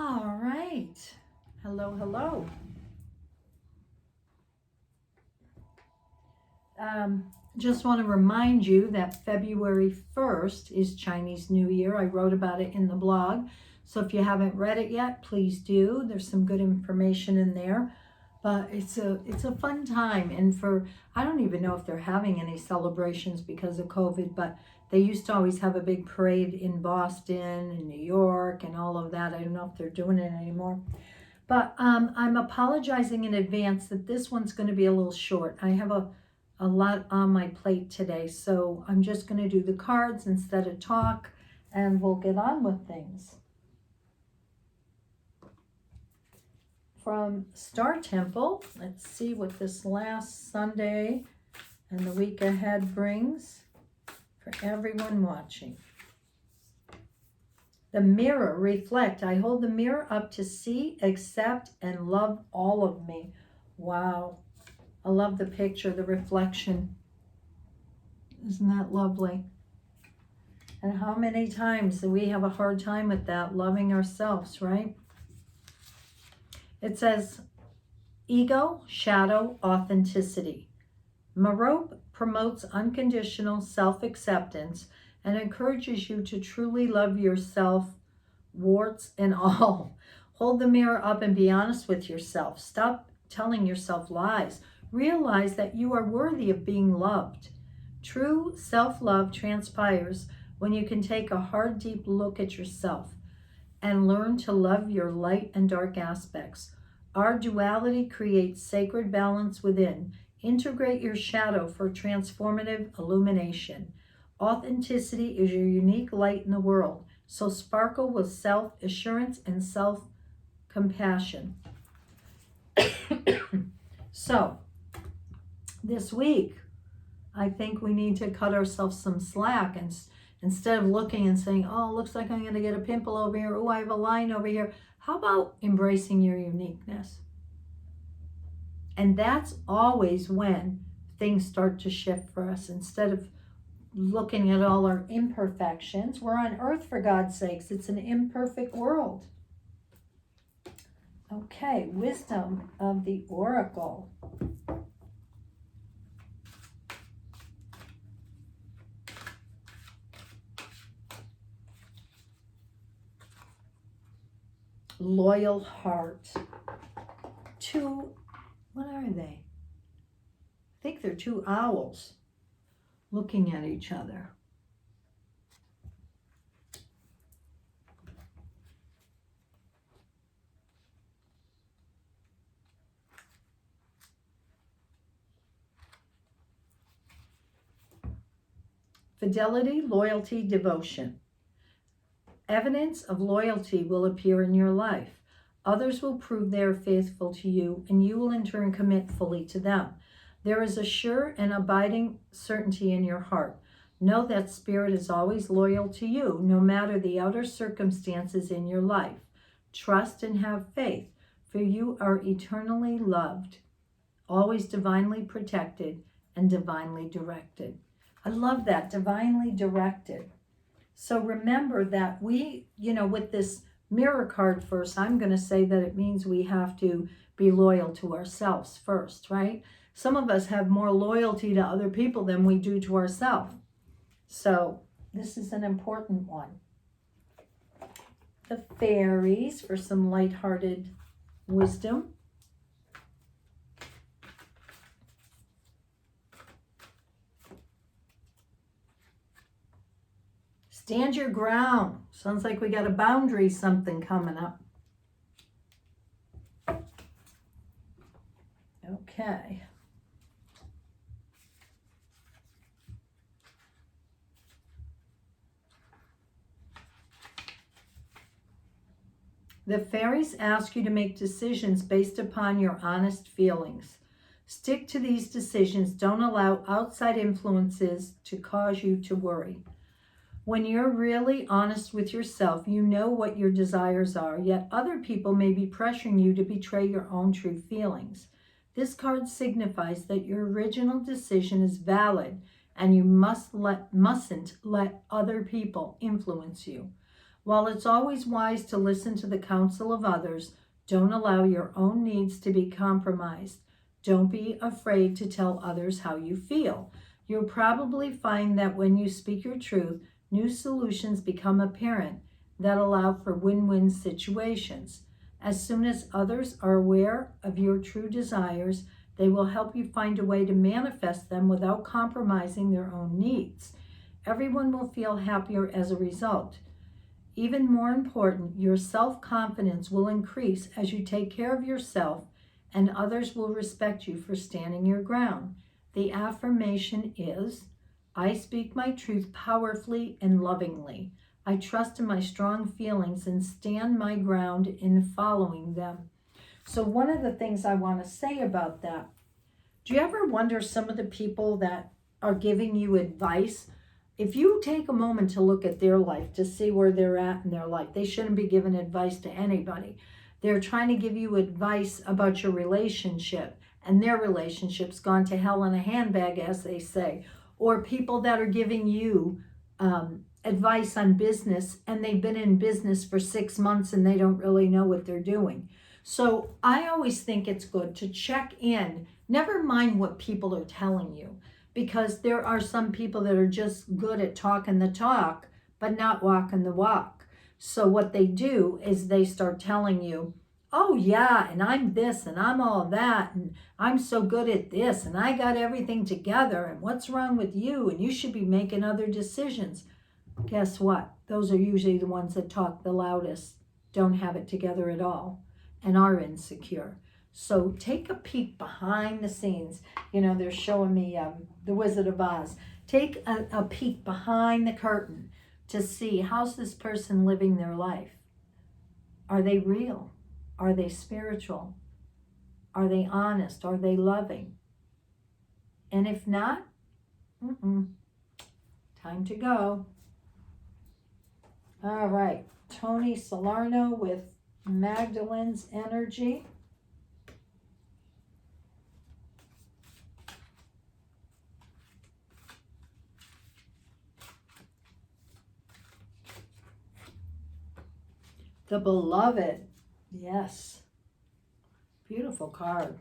All right. Hello, hello. Just want to remind you that February 1st is Chinese New Year. I wrote about it in the blog. So if you haven't read it yet, please do. There's some good information in there. But it's a fun time. And I don't even know if they're having any celebrations because of COVID, but they used to always have a big parade in Boston and New York and all of that. I don't know if they're doing it anymore. But I'm apologizing in advance that this one's going to be a little short. I have a lot on my plate today, so I'm just going to do the cards instead of talk, and we'll get on with things. From Star Temple, let's see what this last Sunday and the week ahead brings for everyone watching. The mirror, reflect. I hold the mirror up to see, accept, and love all of me. Wow. I love the picture, the reflection. Isn't that lovely? And how many times do we have a hard time with that, loving ourselves, right? It says, ego, shadow, authenticity. Marope promotes unconditional self-acceptance and encourages you to truly love yourself, warts and all. Hold the mirror up and be honest with yourself. Stop telling yourself lies. Realize that you are worthy of being loved. True self-love transpires when you can take a hard, deep look at yourself and learn to love your light and dark aspects. Our duality creates sacred balance within. Integrate your shadow for transformative illumination. Authenticity is your unique light in the world, so sparkle with self-assurance and self-compassion. So, this week, I think we need to cut ourselves some slack, and instead of looking and saying, oh, looks like I'm going to get a pimple over here. Oh, I have a line over here. How about embracing your uniqueness? And that's always when things start to shift for us. Instead of looking at all our imperfections, we're on earth, for God's sakes. It's an imperfect world. Okay, wisdom of the oracle. Loyal heart. What are they? I think they're two owls looking at each other. Fidelity, loyalty, devotion. Evidence of loyalty will appear in your life. Others will prove they are faithful to you, and you will in turn commit fully to them. There is a sure and abiding certainty in your heart. Know that Spirit is always loyal to you, no matter the outer circumstances in your life. Trust and have faith, for you are eternally loved, always divinely protected, and divinely directed. I love that, divinely directed. So remember that we, with this mirror card first, I'm going to say that it means we have to be loyal to ourselves first, right? Some of us have more loyalty to other people than we do to ourselves. So this is an important one. The fairies for some lighthearted wisdom. Stand your ground. Sounds like we got a boundary something coming up. Okay. The fairies ask you to make decisions based upon your honest feelings. Stick to these decisions. Don't allow outside influences to cause you to worry. When you're really honest with yourself, you know what your desires are, yet other people may be pressuring you to betray your own true feelings. This card signifies that your original decision is valid and you mustn't let other people influence you. While it's always wise to listen to the counsel of others, don't allow your own needs to be compromised. Don't be afraid to tell others how you feel. You'll probably find that when you speak your truth, new solutions become apparent that allow for win-win situations. As soon as others are aware of your true desires, they will help you find a way to manifest them without compromising their own needs. Everyone will feel happier as a result. Even more important, your self-confidence will increase as you take care of yourself, and others will respect you for standing your ground. The affirmation is, I speak my truth powerfully and lovingly. I trust in my strong feelings and stand my ground in following them. So one of the things I want to say about that, do you ever wonder some of the people that are giving you advice? If you take a moment to look at their life to see where they're at in their life, they shouldn't be giving advice to anybody. They're trying to give you advice about your relationship, and their relationship's gone to hell in a handbag, as they say. Or people that are giving you advice on business, and they've been in business for 6 months and they don't really know what they're doing. So I always think it's good to check in, never mind what people are telling you, because there are some people that are just good at talking the talk, but not walking the walk. So what they do is they start telling you, oh yeah, and I'm this, and I'm all that, and I'm so good at this, and I got everything together, and what's wrong with you, and you should be making other decisions. Guess what? Those are usually the ones that talk the loudest, don't have it together at all, and are insecure. So take a peek behind the scenes. You know, they're showing me The Wizard of Oz. Take a peek behind the curtain to see, how's this person living their life? Are they real? Are they spiritual? Are they honest? Are they loving? And if not, time to go. All right, Tony Salerno with Magdalene's energy. The Beloved. Yes. Beautiful card.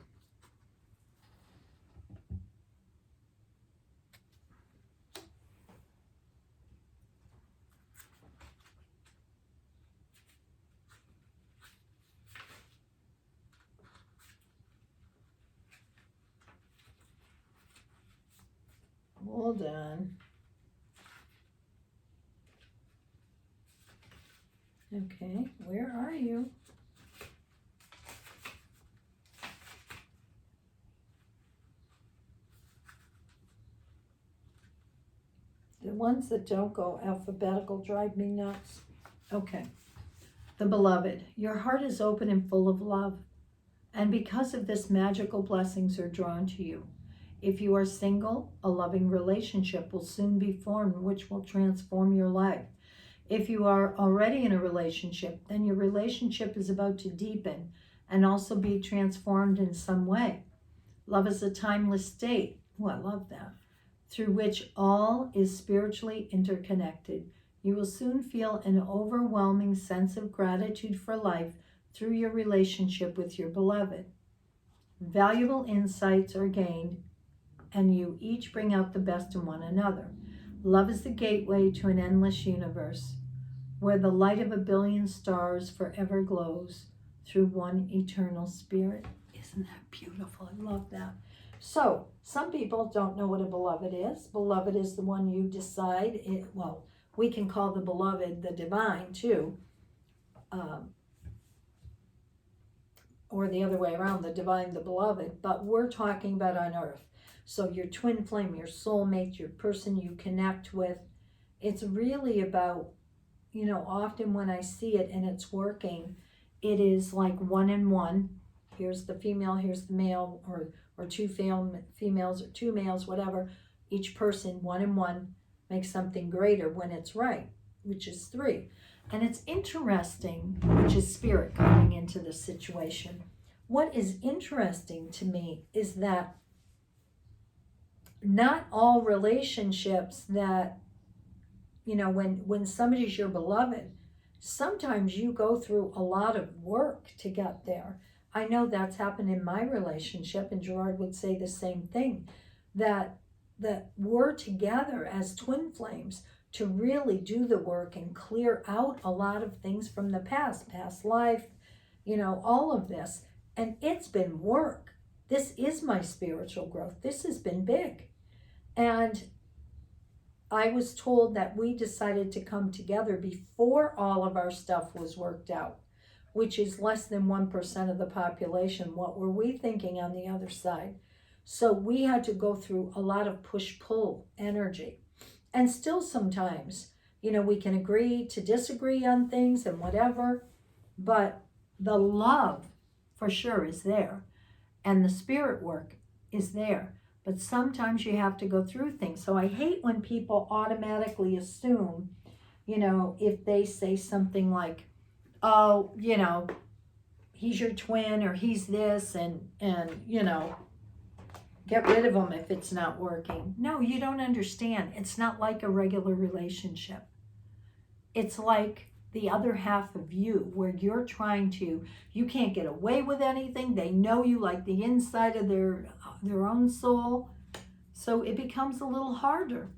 Hold on. Okay, where are you? The ones that don't go alphabetical drive me nuts. Okay. The Beloved. Your heart is open and full of love, and because of this, magical blessings are drawn to you. If you are single, a loving relationship will soon be formed, which will transform your life. If you are already in a relationship, then your relationship is about to deepen and also be transformed in some way. Love is a timeless state. Oh, I love that. Through which all is spiritually interconnected. You will soon feel an overwhelming sense of gratitude for life through your relationship with your beloved. Valuable insights are gained, and you each bring out the best in one another. Love is the gateway to an endless universe, where the light of a billion stars forever glows through one eternal spirit. Isn't that beautiful? I love that. So, some people don't know what a beloved is. Beloved is the one you decide, well, we can call the beloved the divine too, or the other way around, the divine, the beloved, but we're talking about on earth. So your twin flame, your soulmate, your person you connect with, it's really about, you know, often when I see it and it's working, it is like one and one. Here's the female, here's the male, or two females or two males, whatever. Each person, one and one, makes something greater when it's right, which is three. And it's interesting, which is spirit coming into the situation. What is interesting to me is that not all relationships that, you know, when somebody's your beloved, sometimes you go through a lot of work to get there. I know that's happened in my relationship, and Gerard would say the same thing, that we're together as twin flames to really do the work and clear out a lot of things from the past life, all of this. And it's been work. This is my spiritual growth. This has been big. And I was told that we decided to come together before all of our stuff was worked out, which is less than 1% of the population. What were we thinking on the other side? So we had to go through a lot of push-pull energy. And still sometimes, we can agree to disagree on things and whatever, but the love for sure is there. And the spirit work is there. But sometimes you have to go through things. So I hate when people automatically assume, if they say something like, oh, he's your twin or he's this and get rid of him if it's not working. No, you don't understand. It's not like a regular relationship. It's like the other half of you where you can't get away with anything. They know you like the inside of their own soul. So it becomes a little harder.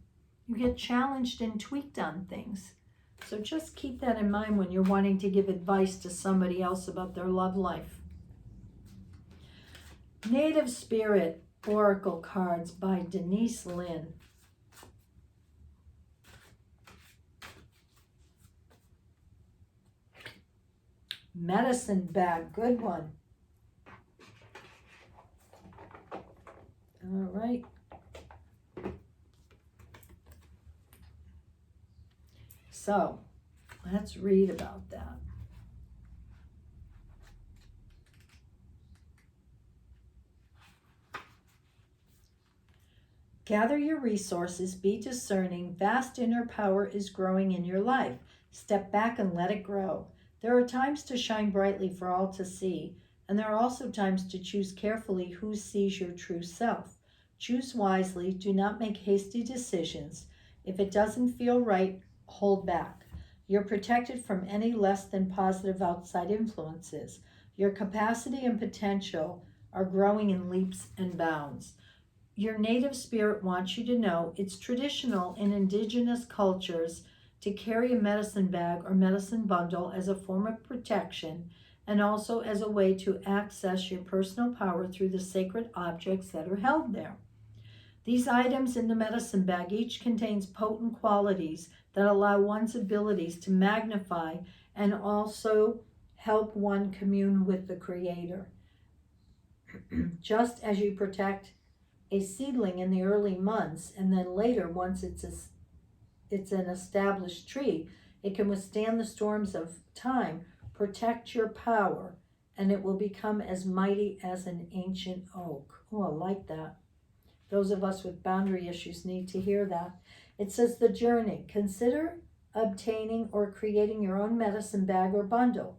You get challenged and tweaked on things. So just keep that in mind when you're wanting to give advice to somebody else about their love life. Native Spirit Oracle Cards by Denise Lynn. Medicine bag, good one. All right. So, let's read about that. Gather your resources, be discerning. Vast inner power is growing in your life. Step back and let it grow. There are times to shine brightly for all to see, and there are also times to choose carefully who sees your true self. Choose wisely. Do not make hasty decisions. If it doesn't feel right, hold back. You're protected from any less than positive outside influences. Your capacity and potential are growing in leaps and bounds. Your native spirit wants you to know it's traditional in indigenous cultures to carry a medicine bag or medicine bundle as a form of protection and also as a way to access your personal power through the sacred objects that are held there. These items in the medicine bag each contains potent qualities that allow one's abilities to magnify and also help one commune with the Creator. Just as you protect a seedling in the early months, and then later, once it's an established tree, it can withstand the storms of time. Protect your power, and it will become as mighty as an ancient oak. Oh, I like that. Those of us with boundary issues need to hear that. It says the journey. Consider obtaining or creating your own medicine bag or bundle.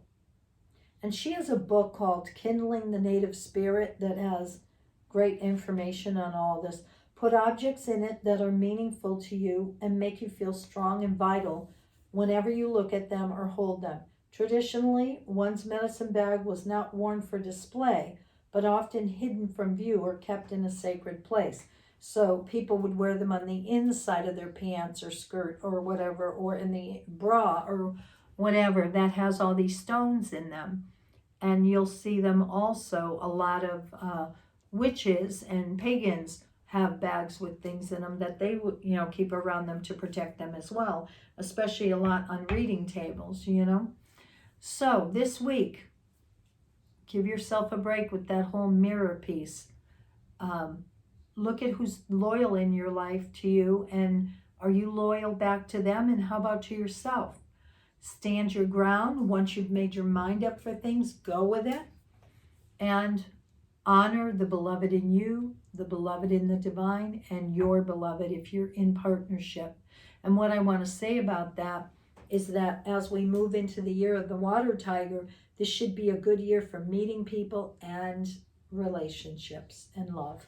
And she has a book called Kindling the Native Spirit that has great information on all this. Put objects in it that are meaningful to you and make you feel strong and vital whenever you look at them or hold them. Traditionally, one's medicine bag was not worn for display, but often hidden from view or kept in a sacred place. So people would wear them on the inside of their pants or skirt or whatever, or in the bra or whatever that has all these stones in them. And you'll see them also, a lot of witches and pagans have bags with things in them that they would, keep around them to protect them as well, especially a lot on reading tables, So this week, give yourself a break with that whole mirror piece. Look at who's loyal in your life to you, and are you loyal back to them, and how about to yourself? Stand your ground. Once you've made your mind up for things, go with it, and honor the beloved in you, the beloved in the divine, and your beloved if you're in partnership. And what I want to say about that is that as we move into the year of the water tiger, this should be a good year for meeting people and relationships and love.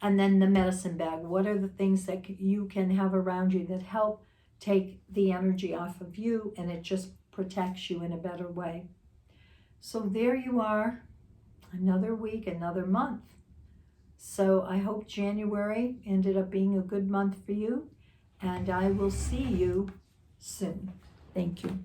And then the medicine bag. What are the things that you can have around you that help take the energy off of you, and it just protects you in a better way. So there you are, another week, another month. So I hope January ended up being a good month for you, and I will see you soon. Thank you.